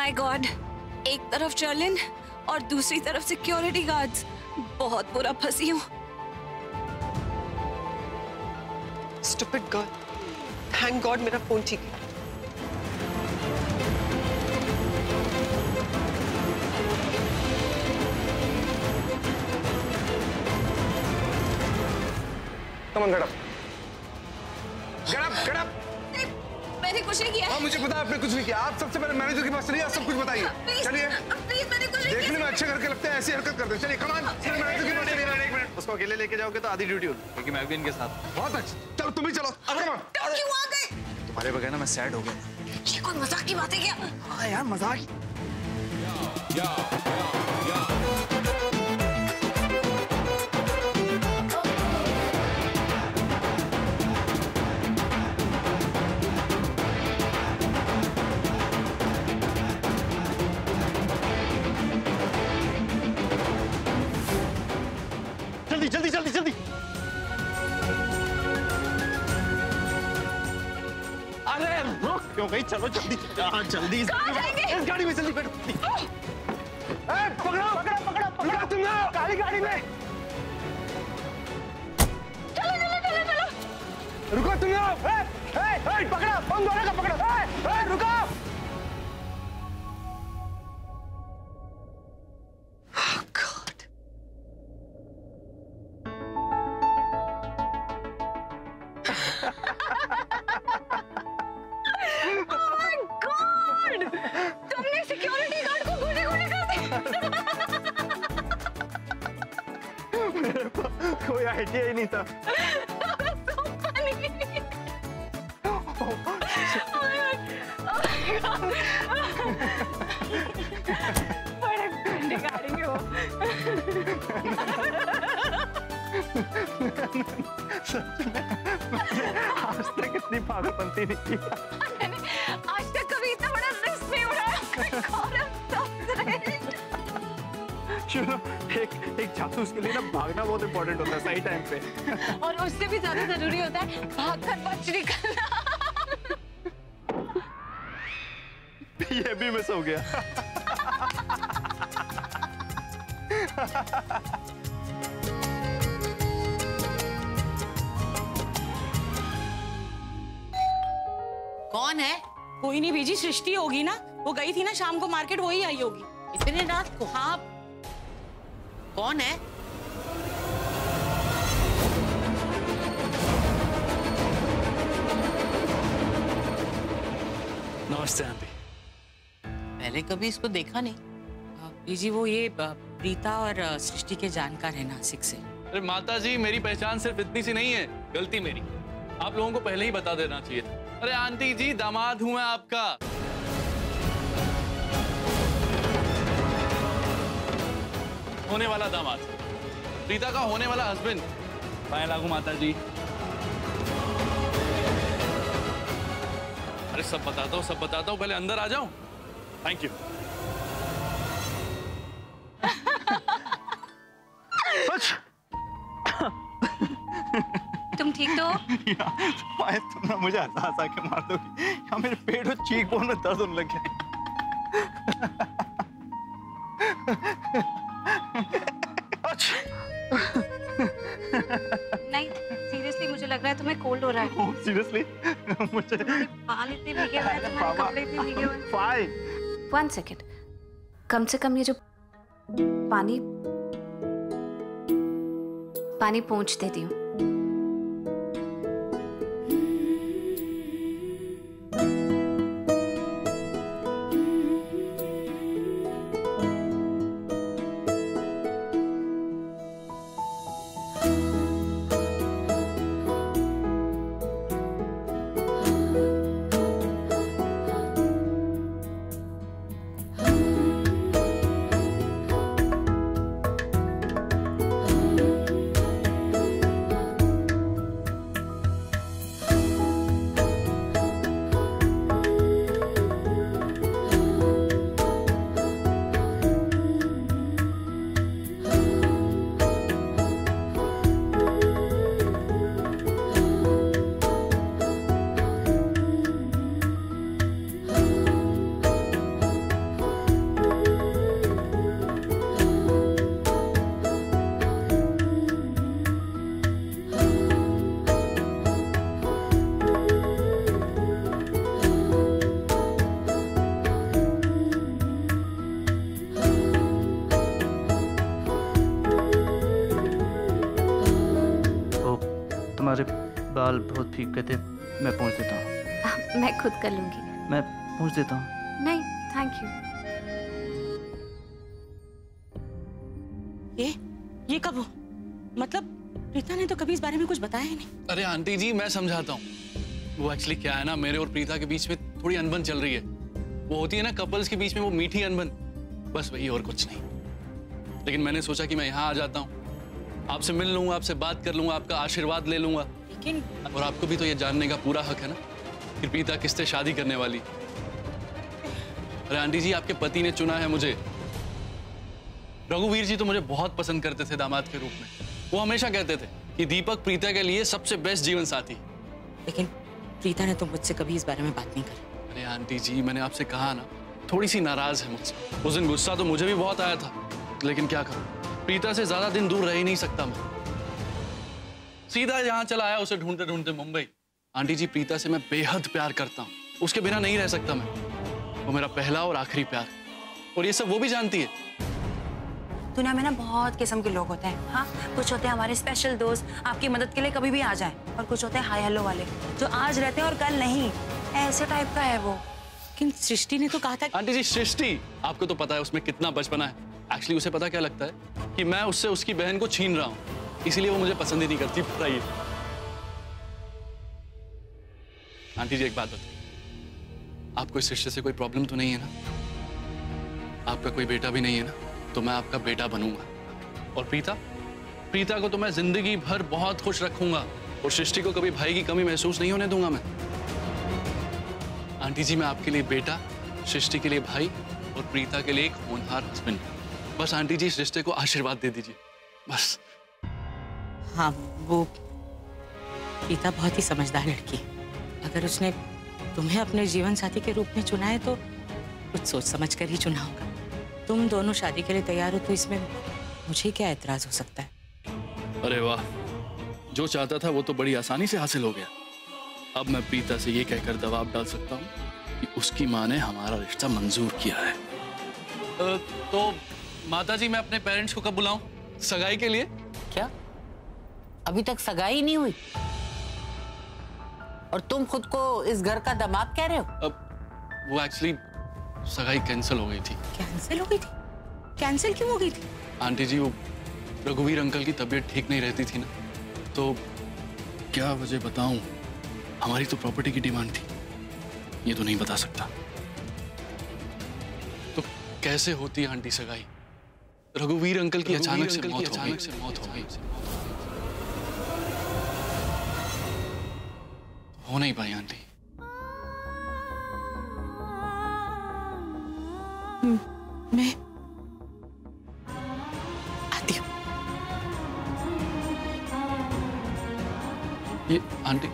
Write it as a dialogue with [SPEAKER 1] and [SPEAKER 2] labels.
[SPEAKER 1] My God, एक तरफ जर्लिन और दूसरी तरफ सिक्योरिटी गार्ड्स। बहुत बुरा फंसी हूँ।
[SPEAKER 2] स्टूपिड गर्ल, थैंक गॉड मेरा फोन ठीक है।
[SPEAKER 3] Come on, get up. Get up, get up.
[SPEAKER 1] मैंने कुछ नहीं किया।
[SPEAKER 3] हाँ, मुझे पता है आपने कुछ नहीं किया। आप सबसे पहले मैनेजर के पास चलिए, आप सब कुछ बताइए। चलिए।
[SPEAKER 1] प्लीज, मैंने कुछ नहीं किया।
[SPEAKER 3] देखने में अच्छे करके लगते हैं, ऐसी हरकत करते हैं। चलिए, कम ऑन। मैनेजर के पास चलिए।
[SPEAKER 4] एक मिनट, उसको अकेले लेके जाओगे तो आधी ड्यूटी होगी, क्योंकि मैं भी इनके साथ।
[SPEAKER 3] बहुत अच्छा। चलो तुम ही चलो।
[SPEAKER 1] क्यों आ गए?
[SPEAKER 4] तुम्हारे बगैर ना मैं सैड हो गया।
[SPEAKER 1] ये कोई मजाक की बात है क्या?
[SPEAKER 4] हाँ यार, मजाक। जल्दी जल्दी जल्दी जल्दी। अरे रुक क्यों गई? चलो जल्दी। हाँ जल्दी।
[SPEAKER 1] कहाँ जाएंगे?
[SPEAKER 4] इस गाड़ी में जल्दी बैठो।
[SPEAKER 3] पकड़ो, पकड़ो, पकड़ो, पकड़ो तुम ना। काली गाड़ी में।
[SPEAKER 1] चलो चलो चलो चलो।
[SPEAKER 3] रुको तुम ना। पकड़ो, हम दोनों का पकड़ो। रुको।
[SPEAKER 1] तुमने सिक्योरिटी गार्ड को गोली कर दी।
[SPEAKER 4] कोई आइडिया ही नहीं था।
[SPEAKER 1] बड़े गंदे गाड़ी में हो।
[SPEAKER 4] सच में आज तक इतनी पागलपंती नहीं की।
[SPEAKER 1] मैंने आज तक कभी इतना बड़ा रिस्क नहीं उठाया।
[SPEAKER 4] सुनो, एक जासूस के लिए ना भागना बहुत इंपॉर्टेंट होता है, सही टाइम पे।
[SPEAKER 1] और उससे भी ज्यादा जरूरी होता है भागकर बच निकलना।
[SPEAKER 4] ये भी मिस हो गया।
[SPEAKER 5] कौन है? कोई नहीं बीजी, सृष्टि होगी ना। वो गई थी ना शाम को मार्केट, वही आई होगी। इतने रात को? हाँ। कौन है?
[SPEAKER 4] नमस्ते आंटी।
[SPEAKER 5] पहले कभी इसको देखा नहीं। बीजी वो ये प्रीता और सृष्टि के जानकार है नासिक से।
[SPEAKER 6] अरे माता जी, मेरी पहचान सिर्फ इतनी सी नहीं है, गलती मेरी। आप लोगों को पहले ही बता देना चाहिए था। अरे आंटी जी, दामाद हूं मैं आपका। होने वाला दामाद, प्रीता का होने वाला हस्बैंड। पाए लागू माता जी। अरे सब बताता हूँ, सब बताता हूँ, पहले अंदर आ जाऊं। Thank you.
[SPEAKER 1] तुम ठीक तो हो?
[SPEAKER 4] पाए तुम ना मुझे हंसा हंसा के मार दोगी। यहाँ मेरे पेट और चीक बोन में दर्द होने लग गया।
[SPEAKER 1] नहीं, सीरियसली मुझे लग रहा है तुम्हें कोल्ड हो रहा है।
[SPEAKER 4] सीरियसली? मुझे
[SPEAKER 1] बाल इतने भीगे हुए हैं, तुम्हारे कपड़े इतने भीगे हुए हैं।
[SPEAKER 4] फाइन।
[SPEAKER 7] 1 सेकेंड, कम से कम ये जो पानी पोंछ देती हूँ।
[SPEAKER 4] हमारे बाल बहुत भीग गए थे, मैं पोंछ देता हूँ।
[SPEAKER 7] मैं खुद कर लूंगी।
[SPEAKER 4] मैं पोंछ देता हूँ।
[SPEAKER 7] नहीं, थैंक यू।
[SPEAKER 5] ये कब हो? मतलब प्रीता ने तो कभी इस बारे में कुछ बताया ही नहीं।
[SPEAKER 6] अरे आंटी जी मैं समझाता हूँ। वो एक्चुअली क्या है ना, मेरे और प्रीता के बीच में थोड़ी अनबन चल रही है। वो होती है ना कपल्स के बीच में वो मीठी अनबन, बस वही और कुछ नहीं। लेकिन मैंने सोचा कि मैं यहाँ आ जाता हूँ, आपसे मिल लूंगा, आपसे बात कर लूंगा, आपका आशीर्वाद ले लूंगा।
[SPEAKER 5] लेकिन
[SPEAKER 6] और आपको भी तो ये जानने का पूरा हक है ना कि प्रीता किससे शादी करने वाली। अरे आंटी जी आपके पति ने चुना है मुझे। रघुवीर जी तो मुझे बहुत पसंद करते थे दामाद के रूप में। वो हमेशा कहते थे कि दीपक प्रीता के लिए सबसे बेस्ट जीवन साथी।
[SPEAKER 5] लेकिन प्रीता ने तो मुझसे कभी इस बारे में बात नहीं करी।
[SPEAKER 6] अरे आंटी जी मैंने आपसे कहा ना, थोड़ी सी नाराज है मुझसे। उस दिन गुस्सा तो मुझे भी बहुत आया था, लेकिन क्या करूं, प्रीता से ज्यादा दिन दूर रह ही नहीं सकता मैं। सीधा यहाँ चला आया उसे ढूंढते ढूंढते मुंबई। आंटी जी प्रीता से मैं बेहद प्यार करता हूँ, उसके बिना नहीं रह सकता मैं। वो मेरा पहला और आखिरी प्यार, और ये सब वो भी जानती है।
[SPEAKER 8] दुनिया में ना बहुत किस्म के लोग होते हैं। हाँ, कुछ होते हैं हमारे स्पेशल दोस्त, आपकी मदद के लिए कभी भी आ जाए, और कुछ होते हैं हाय हेलो वाले, जो आज रहते हैं और कल नहीं। ऐसे टाइप का है वो।
[SPEAKER 5] लेकिन सृष्टि ने तो कहा था।
[SPEAKER 6] आंटी जी सृष्टि, आपको तो पता है उसमें कितना बचपना है। एक्चुअली उसे पता क्या लगता है कि मैं उससे उसकी बहन को छीन रहा हूँ, इसीलिए वो मुझे पसंद ही नहीं करती। बताइए आंटी जी एक बात बताइए, आपको इस रिश्ते से कोई प्रॉब्लम तो नहीं है ना? आपका कोई बेटा भी नहीं है ना? तो मैं आपका बेटा बनूंगा। और प्रीता को तो मैं जिंदगी भर बहुत खुश रखूंगा, और सृष्टि को कभी भाई की कमी महसूस नहीं होने दूंगा मैं। आंटी जी मैं आपके लिए बेटा, सृष्टि के लिए भाई, और प्रीता के लिए एक होनहार हस्बैंड। बस आंटी जी इस रिश्ते को आशीर्वाद दे दीजिए बस।
[SPEAKER 5] हाँ, वो प्रीता बहुत ही समझदार लड़की है। अगर उसने तुम्हें अपने जीवन साथी के रूप में चुना है तो कुछ सोच समझ कर ही चुना होगा। तुम दोनों शादी के लिए तैयार हो तो इसमें मुझे क्या एतराज हो सकता है?
[SPEAKER 6] अरे वाह, जो चाहता था वो तो बड़ी आसानी से हासिल हो गया। अब मैं प्रीता से ये कहकर दबाव डाल सकता हूँ कि उसकी माँ ने हमारा रिश्ता मंजूर किया है। तो माताजी मैं अपने पेरेंट्स को कब बुलाऊं सगाई के लिए?
[SPEAKER 5] क्या अभी तक सगाई नहीं हुई और तुम खुद को इस घर का दामाद कह रहे हो?
[SPEAKER 6] अब वो एक्चुअली सगाई कैंसिल हो गई थी।
[SPEAKER 5] कैंसिल हो गई थी? कैंसिल क्यों हो गई थी?
[SPEAKER 6] आंटी जी वो रघुवीर अंकल की तबीयत ठीक नहीं रहती थी ना, तो क्या वजह बताऊं, हमारी तो प्रॉपर्टी की डिमांड थी, ये तो नहीं बता सकता। तो कैसे होती है आंटी सगाई? रघुवीर अंकल की अचानक से मौत हो गई। हो नहीं पाई आंटी।
[SPEAKER 5] मैं आती हूँ।
[SPEAKER 6] ये आंटी